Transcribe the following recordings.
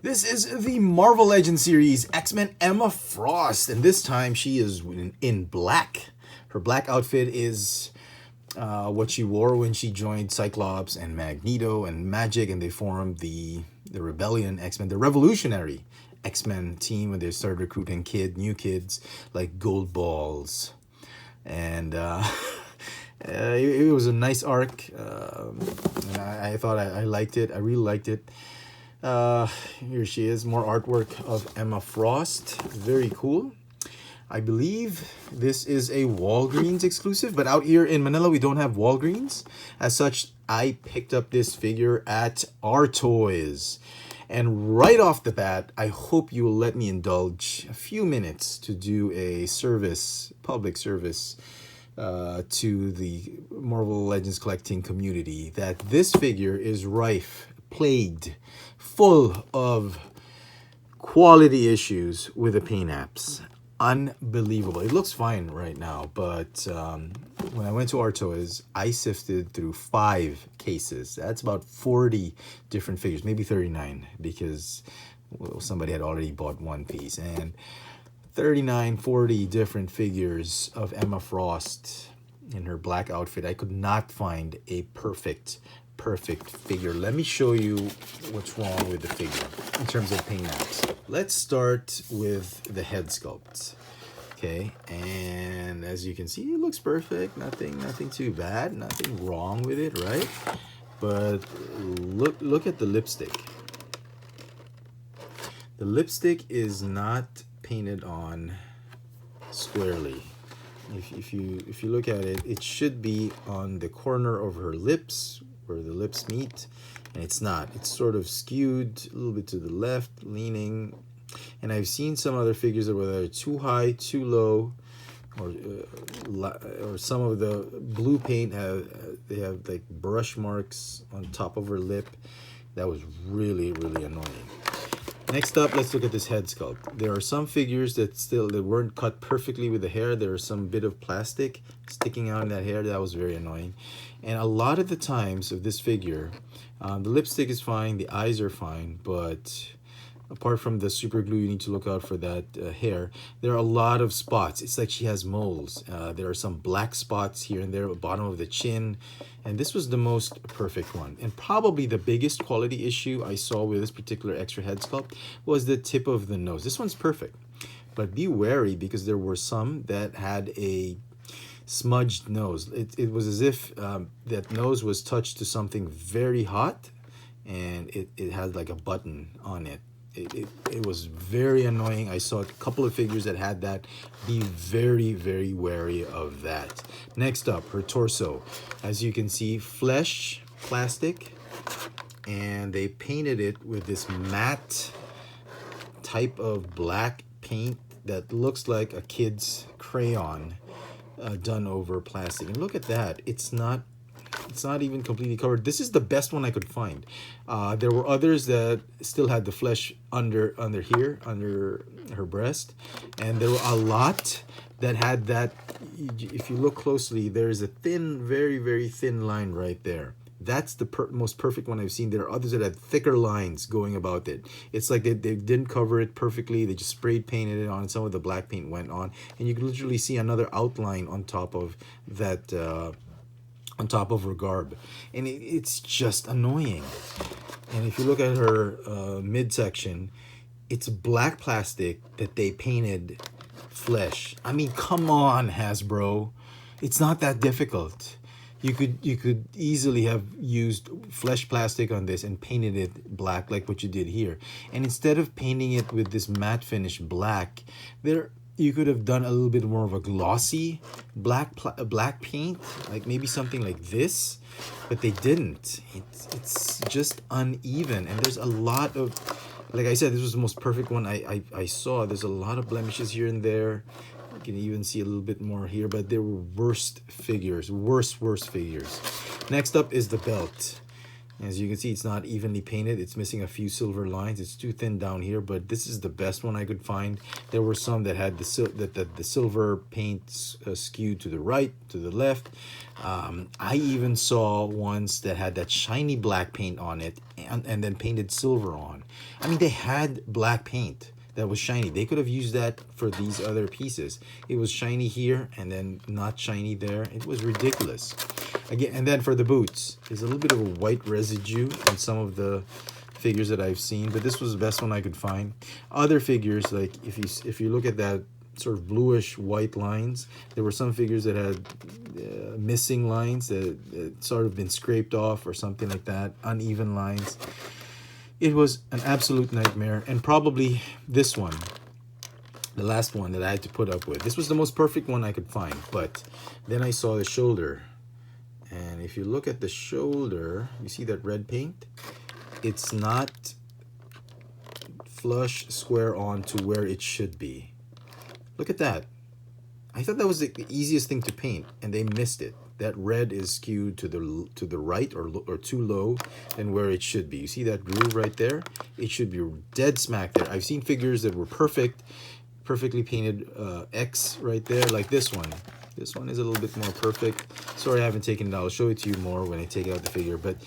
This is the Marvel Legends series, X-Men Emma Frost, and this time she is in black. Her black outfit is what she wore when she joined Cyclops and Magneto and Magik, and they formed the Rebellion X-Men, the Revolutionary X-Men team, when they started recruiting new kids like Gold Balls. And it was a nice arc, and I thought I liked it. I really liked it. Here she is, more artwork of Emma Frost. Very cool. I believe this is a Walgreens exclusive, but out here in Manila we don't have Walgreens. As such, I picked up this figure at Our Toys. And right off the bat, I hope you will let me indulge a few minutes to do a public service, to the Marvel Legends collecting community, that this figure is plagued, full of quality issues with the paint apps. Unbelievable. It looks fine right now, but when I went to Our Toys, I sifted through 5 cases. That's about 40 different figures, maybe 39, because somebody had already bought one piece. And 40 different figures of Emma Frost in her black outfit. I could not find a perfect figure. Let me show you what's wrong with the figure in terms of paint apps. Let's start with the head sculpt. Okay, and as you can see, it looks perfect. Nothing too bad. Nothing wrong with it, right? But look at the lipstick. The lipstick is not painted on squarely. If you look at it, it should be on the corner of her lips, where the lips meet, and it's not. It's sort of skewed a little bit to the left, leaning. And I've seen some other figures that were either too high, too low, or some of the blue paint have like brush marks on top of her lip. That was really annoying. Next up, let's look at this head sculpt. There are some figures that weren't cut perfectly with the hair. There was some bit of plastic sticking out in that hair. That was very annoying. And a lot of the times of this figure, the lipstick is fine, the eyes are fine, but apart from the super glue, you need to look out for that hair. There are a lot of spots. It's like she has moles. There are some black spots here and there at the bottom of the chin. And this was the most perfect one. And probably the biggest quality issue I saw with this particular extra head sculpt was the tip of the nose. This one's perfect. But be wary, because there were some that had a smudged nose. It was as if that nose was touched to something very hot, and it had like a button on it. It was very annoying. I saw a couple of figures that had that. Be very wary of that. Next up, her torso. As you can see, flesh, plastic, and they painted it with this matte type of black paint that looks like a kid's crayon done over plastic. And look at that. It's not even completely covered. This is the best one I could find. There were others that still had the flesh under her breast, and there were a lot that had that. If you look closely, there's a thin, very thin line right there. That's the most perfect one I've seen. There are others that had thicker lines going about it. It's like they didn't cover it perfectly. They just sprayed painted it on, and some of the black paint went on, and you can literally see another outline on top of that. On top of her garb, and it's just annoying. And if you look at her midsection, it's black plastic that they painted flesh. I mean, come on, Hasbro, it's not that difficult. You could easily have used flesh plastic on this and painted it black like what you did here. And instead of painting it with this matte finish black, you could have done a little bit more of a glossy black paint, like maybe something like this, but they didn't. It's just uneven, and there's a lot of, like I said, this was the most perfect one I saw. There's a lot of blemishes here and there. You can even see a little bit more here, but there were worse figures. Next up is the belt. As you can see, it's not evenly painted. It's missing a few silver lines. It's too thin down here, but this is the best one I could find. There were some that had the silver paint skewed to the right, to the left. I even saw ones that had that shiny black paint on it and then painted silver on. I mean, they had black paint that was shiny. They could have used that for these other pieces. It was shiny here and then not shiny there. It was ridiculous. Again, and then for the boots, there's a little bit of a white residue on some of the figures that I've seen, but this was the best one I could find. Other figures, like if you look at that sort of bluish white lines, there were some figures that had missing lines that sort of been scraped off or something like that, uneven lines. It was an absolute nightmare, and probably this one, the last one that I had to put up with. This was the most perfect one I could find, but then I saw the shoulder. And if you look at the shoulder, you see that red paint? It's not flush square on to where it should be. Look at that. I thought that was the easiest thing to paint, and they missed it. That red is skewed to the right or too low than where it should be. You see that groove right there? It should be dead smack there. I've seen figures that were perfectly painted X right there, like this one. This one is a little bit more perfect. Sorry I haven't taken it out. I'll show it to you more when I take out the figure, but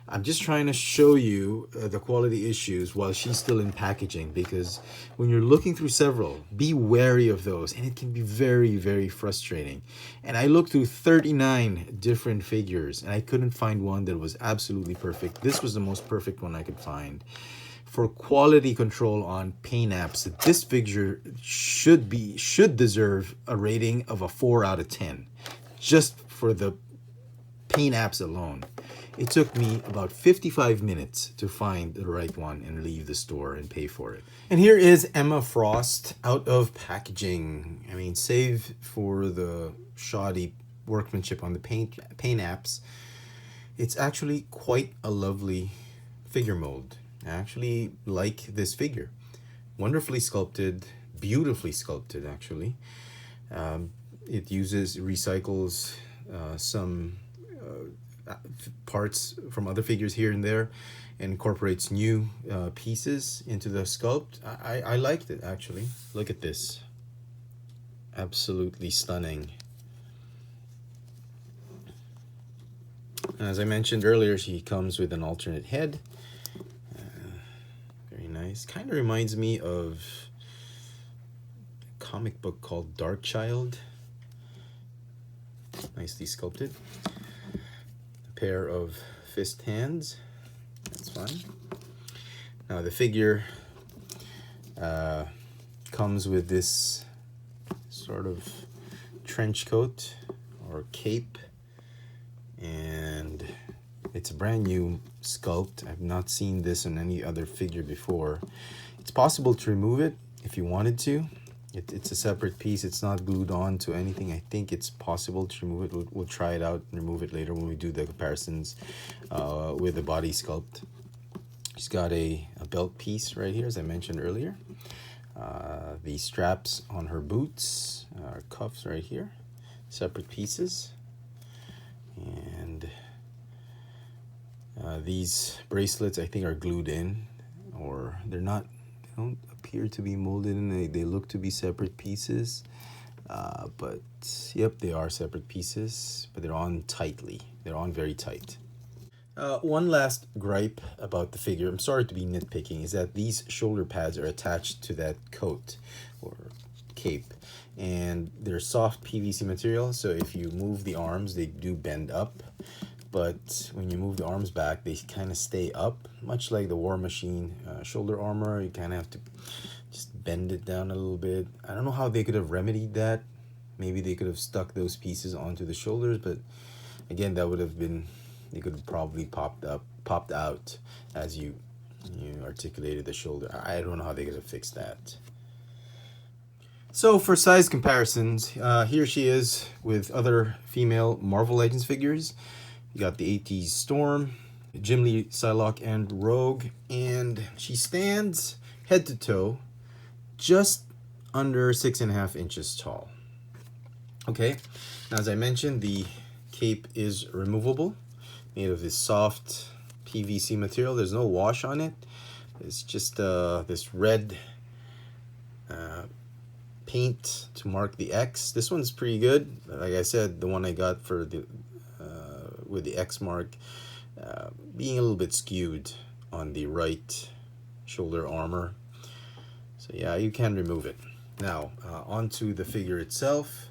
I'm just trying to show you the quality issues while she's still in packaging, because when you're looking through several, be wary of those, and it can be very, very frustrating. And I looked through 39 different figures, and I couldn't find one that was absolutely perfect. This was the most perfect one I could find. For quality control on paint apps, this figure should deserve a rating of a 4 out of 10, just for the paint apps alone. It took me about 55 minutes to find the right one and leave the store and pay for it. And here is Emma Frost out of packaging. I mean, save for the shoddy workmanship on the paint apps, it's actually quite a lovely figure mold. I actually like this figure. Wonderfully sculpted, beautifully sculpted actually. It recycles some parts from other figures here and there, and incorporates new pieces into the sculpt. I liked it actually. Look at this. Absolutely stunning. As I mentioned earlier, she comes with an alternate head. Very nice. Kind of reminds me of a comic book called Dark Child. Nicely sculpted. A pair of fist hands. That's fine. Now the figure comes with this sort of trench coat or cape, and it's a brand new sculpt. I've not seen this on any other figure before. It's possible to remove it if you wanted to. It's a separate piece. It's not glued on to anything. I think it's possible to remove it. We'll try it out and remove it later when we do the comparisons with the body sculpt. She's got a belt piece right here, as I mentioned earlier. The straps on her boots, cuffs right here, separate pieces. And these bracelets, I think, are glued in, or they're not. They don't appear to be molded in. They look to be separate pieces, but yep, they are separate pieces, but they're on tightly. They're on very tight. One last gripe about the figure, I'm sorry to be nitpicking, is that these shoulder pads are attached to that coat or cape, and they're soft PVC material, so if you move the arms, they do bend up, but when you move the arms back, they kind of stay up, much like the War Machine shoulder armor. You kind of have to just bend it down a little bit. I don't know how they could have remedied that. Maybe they could have stuck those pieces onto the shoulders, but again, that would have been, they could have probably popped out as you articulated the shoulder. I don't know how they could have fixed that. So for size comparisons, here she is with other female Marvel Legends figures. You got the 80s Storm, Jim Lee, Psylocke, and Rogue, and she stands head to toe just under 6.5 inches tall. Okay, now as I mentioned, the cape is removable, made of this soft PVC material. There's no wash on it. It's just this red paint to mark the X. This one's pretty good. Like I said, the one I got for the with the X mark being a little bit skewed on the right shoulder armor. So yeah, you can remove it. Now onto the figure itself.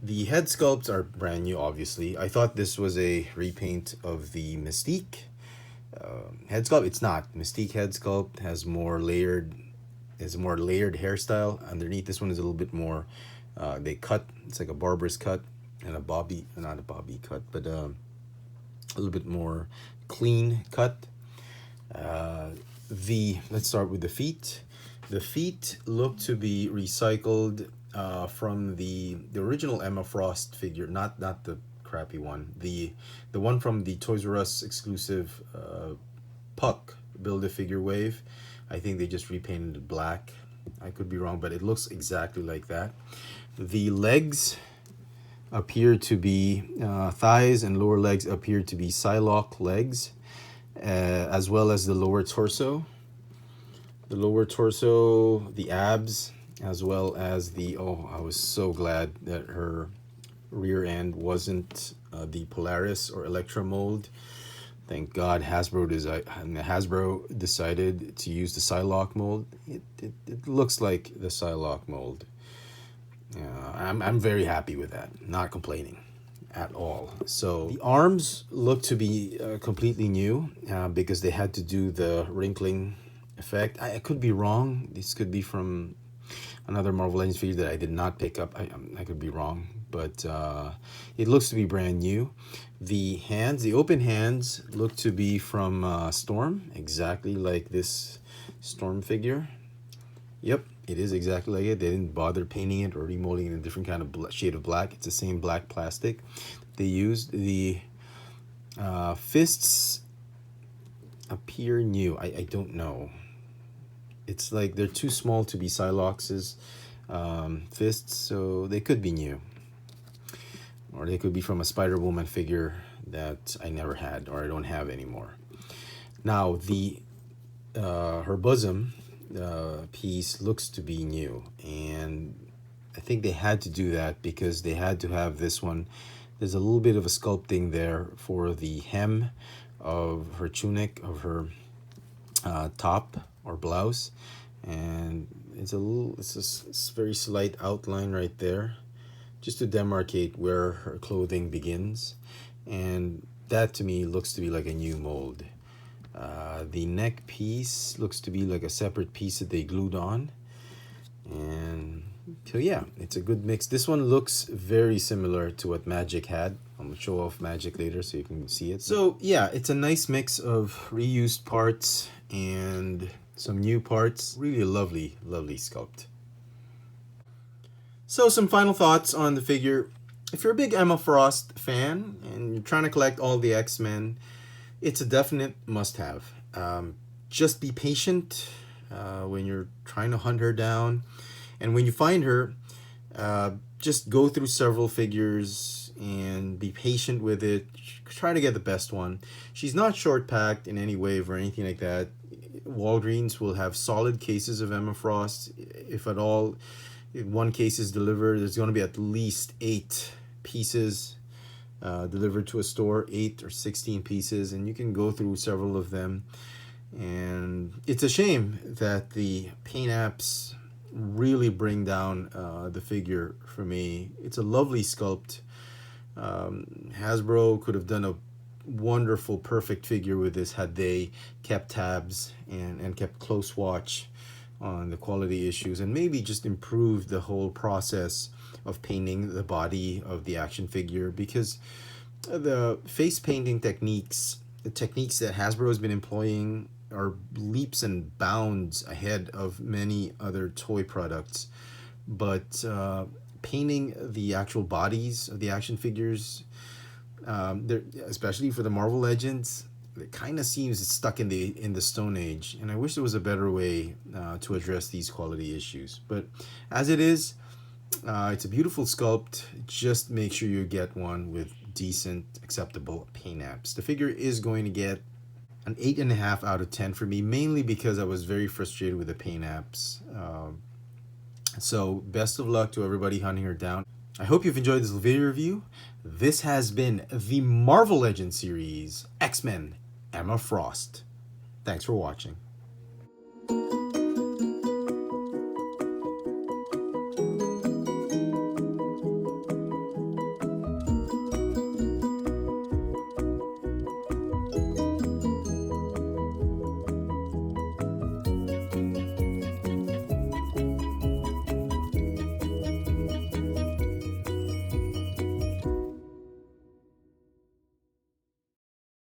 The head sculpts are brand new, obviously. I thought this was a repaint of the Mystique head sculpt. It's not. Mystique head sculpt has more layered, is a more layered hairstyle. Underneath, this one is a little bit more. They cut. It's like a barber's cut and a bobby, not a bobby cut, but a little bit more clean cut. Let's start with the feet. The feet look to be recycled from the original Emma Frost figure, not the crappy one, the one from the Toys R Us exclusive Puck Build-A-Figure wave. I think they just repainted it black. I could be wrong, but it looks exactly like that. The legs appear to be thighs, and lower legs appear to be Psylocke legs, as well as the lower torso. The lower torso, the abs, as well as the, oh, I was so glad that her rear end wasn't the Polaris or Electra mold. Thank God Hasbro decided to use the Psylocke mold. It looks like the Psylocke mold. I'm very happy with that. Not complaining at all. So the arms look to be completely new because they had to do the wrinkling effect. I could be wrong. This could be from another Marvel Legends figure that I did not pick up. I could be wrong, but it looks to be brand new. The hands, the open hands, look to be from Storm, exactly like this Storm figure. Yep, it is exactly like it. They didn't bother painting it or remolding it in a different kind of shade of black. It's the same black plastic they used. The fists appear new. I don't know. It's like they're too small to be Psylocke's fists, so they could be new. Or they could be from a Spider-Woman figure that I never had or I don't have anymore. Now, her bosom piece looks to be new, and I think they had to do that because they had to have this one. There's a little bit of a sculpting there for the hem of her tunic, of her top or blouse, and it's a very slight outline right there, just to demarcate where her clothing begins, and that to me looks to be like a new mold. The neck piece looks to be like a separate piece that they glued on, and so yeah, it's a good mix. This one looks very similar to what Magik had. I'm gonna show off Magik later so you can see it. So yeah, it's a nice mix of reused parts and some new parts. Really lovely sculpt. So some final thoughts on the figure. If you're a big Emma Frost fan and you're trying to collect all the X-Men, it's a definite must-have. Just be patient when you're trying to hunt her down. And when you find her, just go through several figures and be patient with it. Try to get the best one. She's not short-packed in any wave or anything like that. Walgreens will have solid cases of Emma Frost. If at all, if one case is delivered, there's going to be at least 8 pieces delivered to a store, 8 or 16 pieces, and you can go through several of them. And it's a shame that the paint apps really bring down the figure for me. It's a lovely sculpt. Hasbro could have done a wonderful, perfect figure with this had they kept tabs and kept close watch on the quality issues, and maybe just improved the whole process of painting the body of the action figure, because the face painting techniques, the techniques that Hasbro has been employing, are leaps and bounds ahead of many other toy products. But painting the actual bodies of the action figures, especially for the Marvel Legends, it kind of seems stuck in the Stone Age, and I wish there was a better way to address these quality issues. But as it is, it's a beautiful sculpt. Just make sure you get one with decent, acceptable paint apps. The figure is going to get an 8.5 out of 10 for me, mainly because I was very frustrated with the paint apps. So best of luck to everybody hunting her down. I hope you've enjoyed this video review. This has been the Marvel Legends series, X-Men, Emma Frost. Thanks for watching.